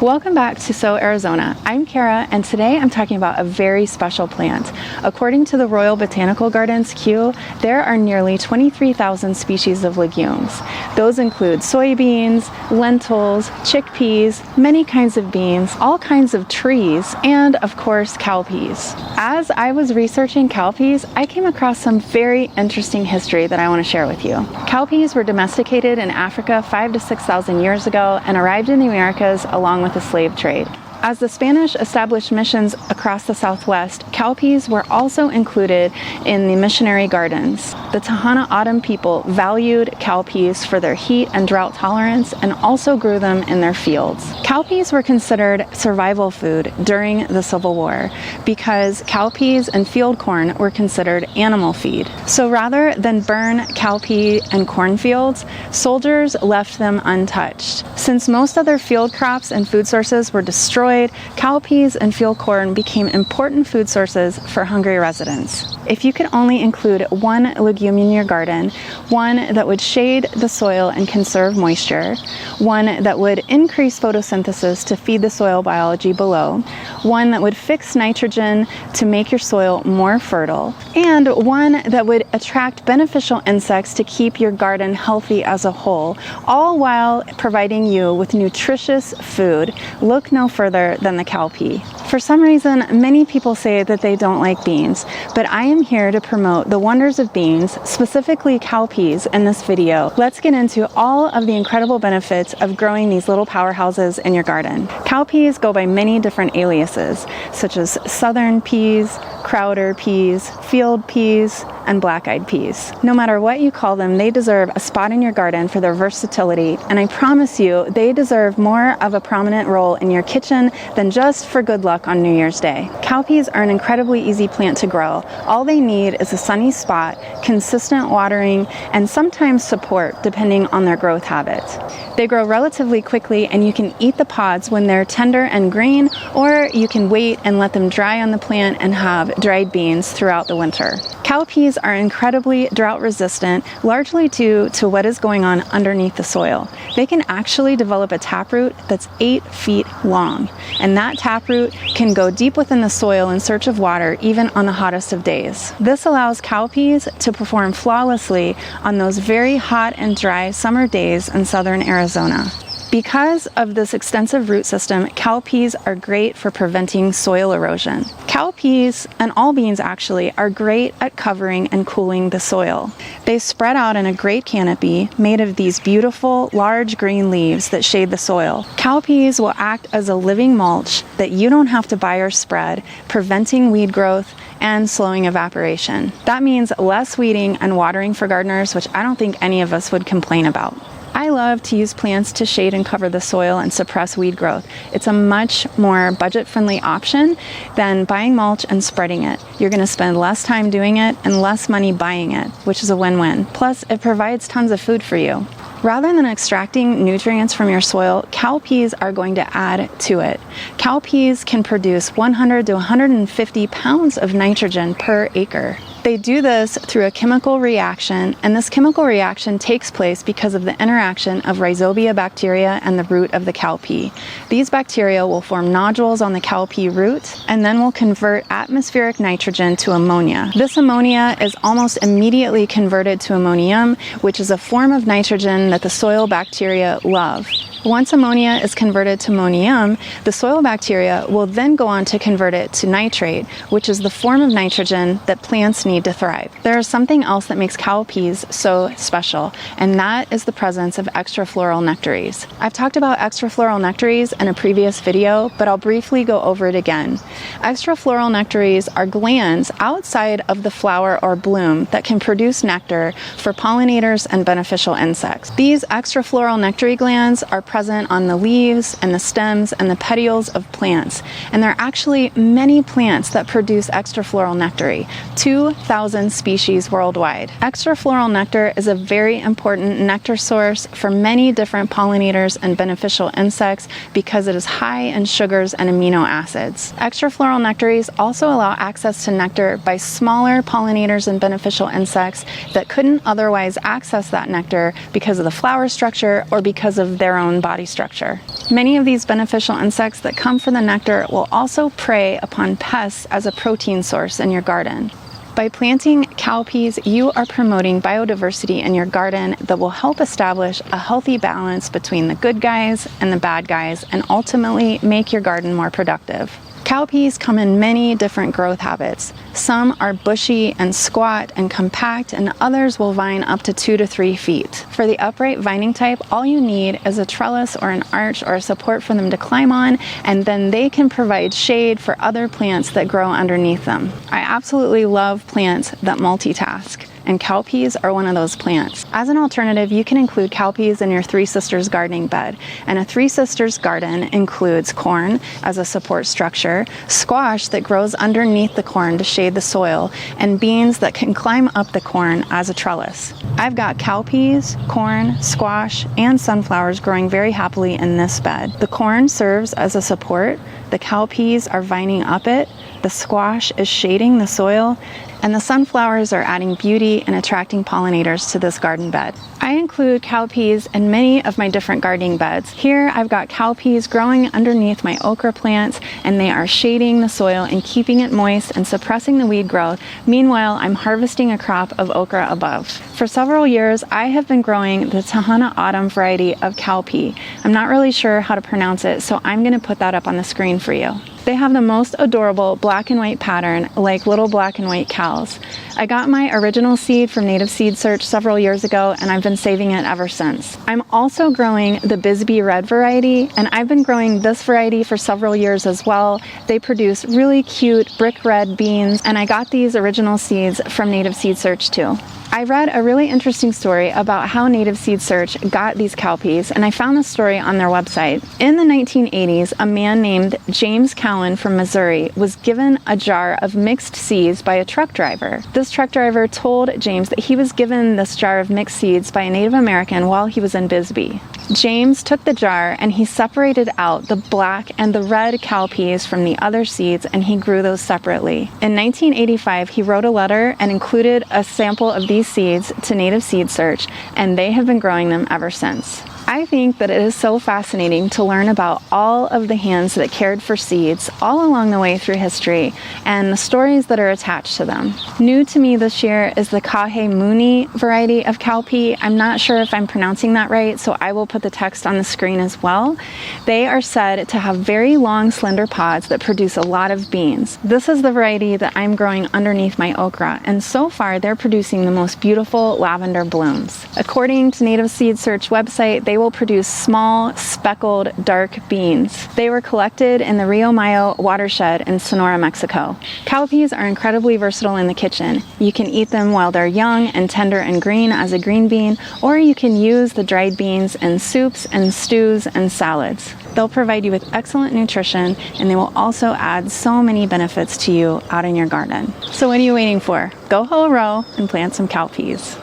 Welcome back to So Arizona. I'm Kara, and today I'm talking about a very special plant. According to the Royal Botanical Gardens, Kew, there are nearly 23,000 species of legumes. Those include soybeans, lentils, chickpeas, many kinds of beans, all kinds of trees, and of course cowpeas. As I was researching cowpeas, I came across some very interesting history that I want to share with you. Cowpeas were domesticated in Africa 5,000 to 6,000 years ago and arrived in the Americas along with the slave trade. As the Spanish established missions across the Southwest, cowpeas were also included in the missionary gardens. The Tohono O'odham people valued cowpeas for their heat and drought tolerance and also grew them in their fields. Cowpeas were considered survival food during the Civil War because cowpeas and field corn were considered animal feed. So rather than burn cowpea and cornfields, soldiers left them untouched. Since most other field crops and food sources were destroyed, cowpeas and field corn became important food sources for hungry residents. If you could only include one legume in your garden, one that would shade the soil and conserve moisture, one that would increase photosynthesis to feed the soil biology below, one that would fix nitrogen to make your soil more fertile, and one that would attract beneficial insects to keep your garden healthy as a whole, all while providing you with nutritious food, look no further than the cowpea. For some reason, many people say that they don't like beans, but I am here to promote the wonders of beans, specifically cowpeas, in this video. Let's get into all of the incredible benefits of growing these little powerhouses in your garden. Cowpeas go by many different aliases, such as southern peas, Crowder peas, field peas, and black-eyed peas. No matter what you call them, they deserve a spot in your garden for their versatility, and I promise you, they deserve more of a prominent role in your kitchen than just for good luck on New Year's Day. Cowpeas are an incredibly easy plant to grow. All they need is a sunny spot, consistent watering, and sometimes support depending on their growth habits. They grow relatively quickly, and you can eat the pods when they're tender and green, or you can wait and let them dry on the plant and have dried beans throughout the winter. Cowpeas are incredibly drought resistant, largely due to what is going on underneath the soil. They can actually develop a taproot that's 8 feet long, and that taproot can go deep within the soil in search of water even on the hottest of days. This allows cowpeas to perform flawlessly on those very hot and dry summer days in southern Arizona. Because of this extensive root system, cowpeas are great for preventing soil erosion. Cowpeas, and all beans actually, are great at covering and cooling the soil. They spread out in a great canopy made of these beautiful, large green leaves that shade the soil. Cowpeas will act as a living mulch that you don't have to buy or spread, preventing weed growth and slowing evaporation. That means less weeding and watering for gardeners, which I don't think any of us would complain about. I love to use plants to shade and cover the soil and suppress weed growth. It's a much more budget-friendly option than buying mulch and spreading it. You're going to spend less time doing it and less money buying it, which is a win-win. Plus, it provides tons of food for you. Rather than extracting nutrients from your soil, cowpeas are going to add to it. Cowpeas can produce 100 to 150 pounds of nitrogen per acre. They do this through a chemical reaction, and this chemical reaction takes place because of the interaction of rhizobia bacteria and the root of the cowpea. These bacteria will form nodules on the cowpea root and then will convert atmospheric nitrogen to ammonia. This ammonia is almost immediately converted to ammonium, which is a form of nitrogen that the soil bacteria love. Once ammonia is converted to ammonium, the soil bacteria will then go on to convert it to nitrate, which is the form of nitrogen that plants need to thrive. There is something else that makes cowpeas so special, and that is the presence of extrafloral nectaries. I've talked about extrafloral nectaries in a previous video, but I'll briefly go over it again. Extrafloral nectaries are glands outside of the flower or bloom that can produce nectar for pollinators and beneficial insects. These extrafloral nectary glands are present on the leaves and the stems and the petioles of plants, and there are actually many plants that produce extrafloral nectary, 2,000 species worldwide. Extrafloral nectar is a very important nectar source for many different pollinators and beneficial insects because it is high in sugars and amino acids. Extrafloral nectaries also allow access to nectar by smaller pollinators and beneficial insects that couldn't otherwise access that nectar because of the flower structure or because of their own and body structure. Many of these beneficial insects that come for the nectar will also prey upon pests as a protein source in your garden. By planting cowpeas, you are promoting biodiversity in your garden that will help establish a healthy balance between the good guys and the bad guys, and ultimately make your garden more productive. Cowpeas come in many different growth habits. Some are bushy and squat and compact, and others will vine up to 2 to 3 feet. For the upright vining type, all you need is a trellis or an arch or a support for them to climb on, and then they can provide shade for other plants that grow underneath them. I absolutely love plants that multitask, and cowpeas are one of those plants. As an alternative, you can include cowpeas in your Three Sisters gardening bed. And a Three Sisters garden includes corn as a support structure, squash that grows underneath the corn to shade the soil, and beans that can climb up the corn as a trellis. I've got cowpeas, corn, squash, and sunflowers growing very happily in this bed. The corn serves as a support, the cowpeas are vining up it, the squash is shading the soil, and the sunflowers are adding beauty and attracting pollinators to this garden bed. I include cowpeas in many of my different gardening beds. Here I've got cowpeas growing underneath my okra plants, and they are shading the soil and keeping it moist and suppressing the weed growth. Meanwhile, I'm harvesting a crop of okra above. For several years, I have been growing the Tahana Autumn variety of cowpea. I'm not really sure how to pronounce it, so I'm going to put that up on the screen for you. They have the most adorable black and white pattern, like little black and white cows. I got my original seed from Native Seed Search several years ago, and I've been saving it ever since. I'm also growing the Bisbee Red variety, and I've been growing this variety for several years as well. They produce really cute brick red beans, and I got these original seeds from Native Seed Search too. I read a really interesting story about how Native Seed Search got these cowpeas, and I found this story on their website. In the 1980s, a man named James Cowan from Missouri was given a jar of mixed seeds by a truck driver. This truck driver told James that he was given this jar of mixed seeds by a Native American while he was in Bisbee. James took the jar and he separated out the black and the red cowpeas from the other seeds, and he grew those separately. In 1985, he wrote a letter and included a sample of these seeds to Native Seed Search, and they have been growing them ever since. I think that it is so fascinating to learn about all of the hands that cared for seeds all along the way through history and the stories that are attached to them. New to me this year is the Kahemuni variety of cowpea. I'm not sure if I'm pronouncing that right, so I will put the text on the screen as well. They are said to have very long, slender pods that produce a lot of beans. This is the variety that I'm growing underneath my okra, and so far they're producing the most beautiful lavender blooms. According to Native Seed Search website, they will produce small, speckled, dark beans. They were collected in the Rio Mayo watershed in Sonora, Mexico. Cowpeas are incredibly versatile in the kitchen. You can eat them while they're young and tender and green as a green bean, or you can use the dried beans in soups and stews and salads. They'll provide you with excellent nutrition, and they will also add so many benefits to you out in your garden. So what are you waiting for? Go ho row and plant some cowpeas.